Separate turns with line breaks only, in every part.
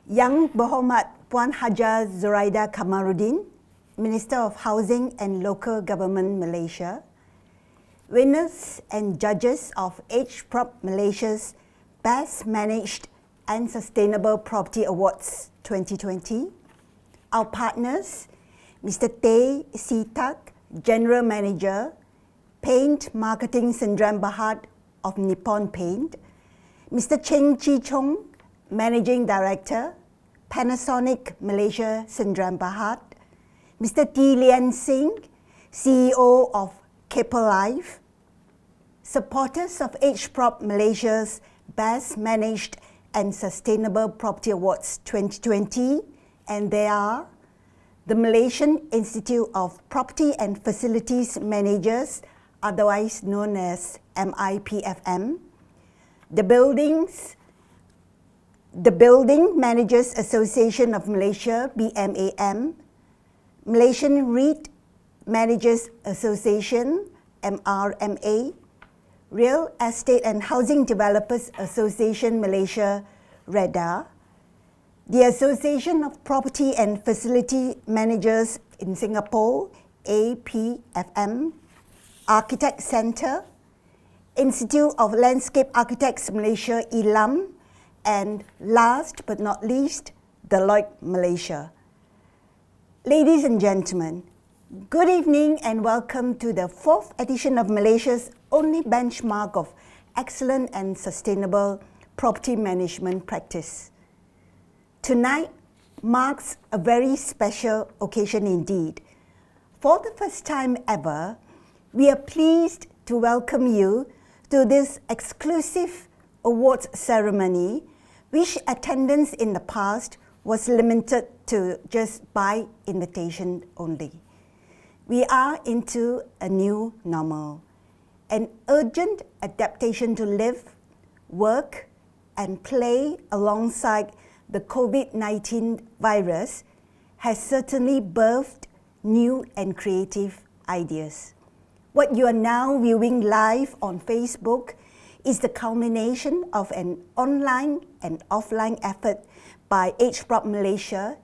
Yang Berhormat Puan Haja Zuraida Kamaruddin, Minister of Housing and Local Government Malaysia, winners and judges of AgeProp Malaysia's Best Managed and Sustainable Property Awards 2020, our partners, Mr. Tay Si Tak, General Manager, Paint Marketing Sdn Bhd of Nippon Paint, Mr. Cheng Chi Chong, Managing Director, Panasonic Malaysia Sdn Bhd, Mr. T. Lian Singh, CEO of Keppel Life, supporters of AgeProp Malaysia's Best Managed and Sustainable Property Awards 2020, and they are the Malaysian Institute of Property and Facilities Managers, otherwise known as MIPFM, the Building Managers Association of Malaysia, BMAM, Malaysian REIT Managers Association, MRMA, Real Estate and Housing Developers Association Malaysia, REDA, the Association of Property and Facility Managers in Singapore, APFM, Architect Centre, Institute of Landscape Architects Malaysia, ILAM, and last but not least, Deloitte Malaysia. Ladies and gentlemen, good evening and welcome to the 4th edition of Malaysia's only benchmark of excellent and sustainable property management practice. Tonight marks a very special occasion indeed. For the first time ever, we are pleased to welcome you to this exclusive awards ceremony, which attendance in the past was limited to just by invitation only. We are into a new normal. An urgent adaptation to live, work, and play alongside the COVID-19 virus has certainly birthed new and creative ideas. What you are now viewing live on Facebook is the culmination of an online and offline effort by AgeProp Malaysia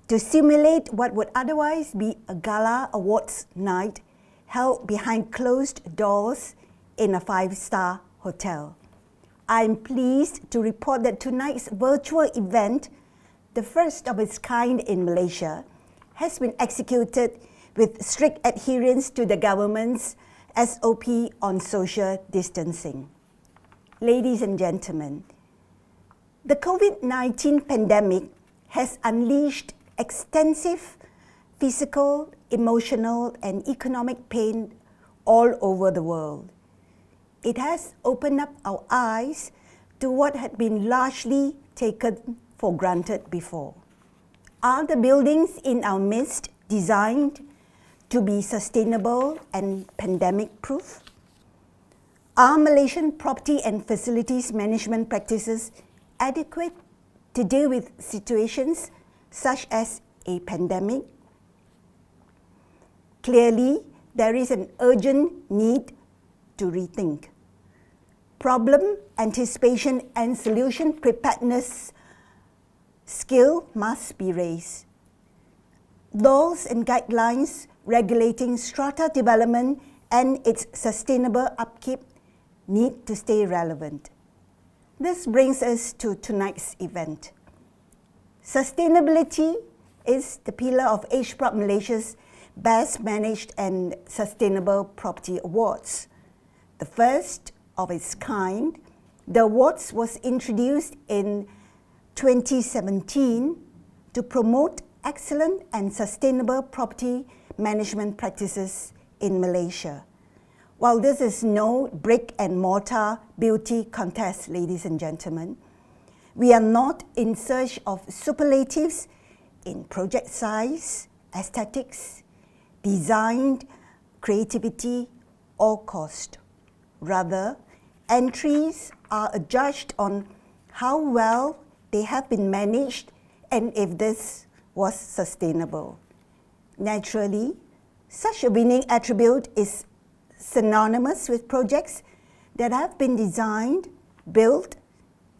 to simulate what would otherwise be a gala awards night held behind closed doors in a 5-star hotel. I'm pleased to report that tonight's virtual event, the first of its kind in Malaysia, has been executed with strict adherence to the government's SOP on social distancing. Ladies and gentlemen, the COVID-19 pandemic has unleashed extensive physical, emotional, and economic pain all over the world. It has opened up our eyes to what had been largely taken for granted before. Are the buildings in our midst designed to be sustainable and pandemic-proof? Are Malaysian property and facilities management practices adequate to deal with situations such as a pandemic? Clearly, there is an urgent need to rethink. Problem anticipation and solution preparedness skill must be raised. Laws and guidelines regulating strata development and its sustainable upkeep need to stay relevant. This brings us to tonight's event. Sustainability is the pillar of AgeProp Malaysia's Best Managed and Sustainable Property Awards. The first of its kind, the awards was introduced in 2017 to promote excellent and sustainable property management practices in Malaysia. While this is no brick and mortar beauty contest, ladies and gentlemen, we are not in search of superlatives in project size, aesthetics, design, creativity, or cost. Rather, entries are adjudged on how well they have been managed and if this was sustainable. Naturally, such a winning attribute is synonymous with projects that have been designed, built,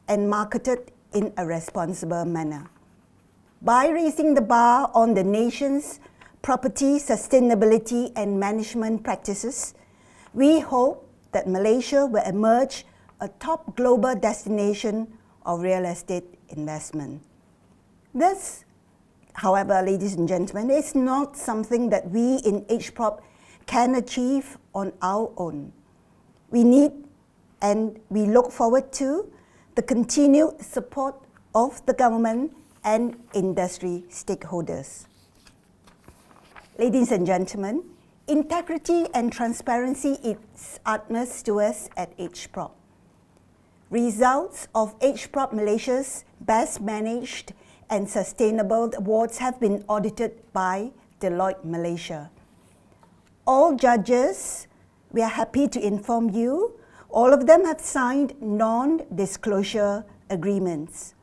and marketed in a responsible manner. by raising the bar on the nation's property sustainability and management practices, we hope that Malaysia will emerge a top global destination of real estate investment. This, however, ladies and gentlemen, is not something that we in HPROP can achieve on our own. We need and we look forward to the continued support of the government and industry stakeholders. Ladies and gentlemen, integrity and transparency is utmost to us at HPROP. Results of HPROP Malaysia's Best Managed and Sustainable Awards have been audited by Deloitte Malaysia. All judges, we are happy to inform you, all of them have signed non-disclosure agreements.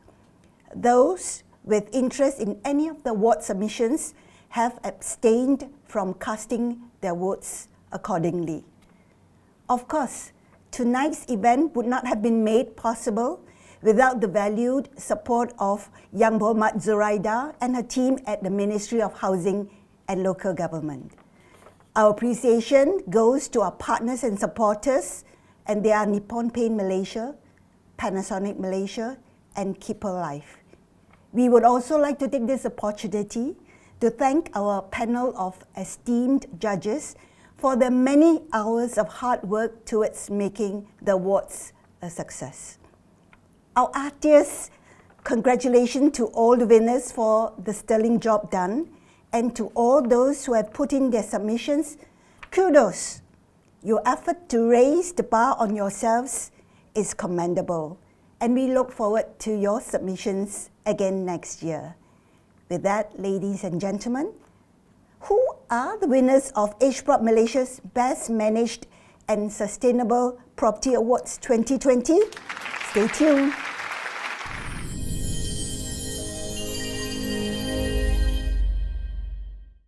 Those with interest in any of the award submissions have abstained from casting their votes accordingly. Of course, tonight's event would not have been made possible without the valued support of Yang Berhormat Zuraida and her team at the Ministry of Housing and Local Government. Our appreciation goes to our partners and supporters, and they are Nippon Paint Malaysia, Panasonic Malaysia, and Keeper Life. We would also like to take this opportunity to thank our panel of esteemed judges for their many hours of hard work towards making the awards a success. Our heartiest congratulations to all the winners for the sterling job done, and to all those who have put in their submissions, kudos. Your effort to raise the bar on yourselves is commendable, and we look forward to your submissions again next year. With that, ladies and gentlemen, who are the winners of HPROP Malaysia's Best Managed and Sustainable Property Awards 2020? Stay tuned.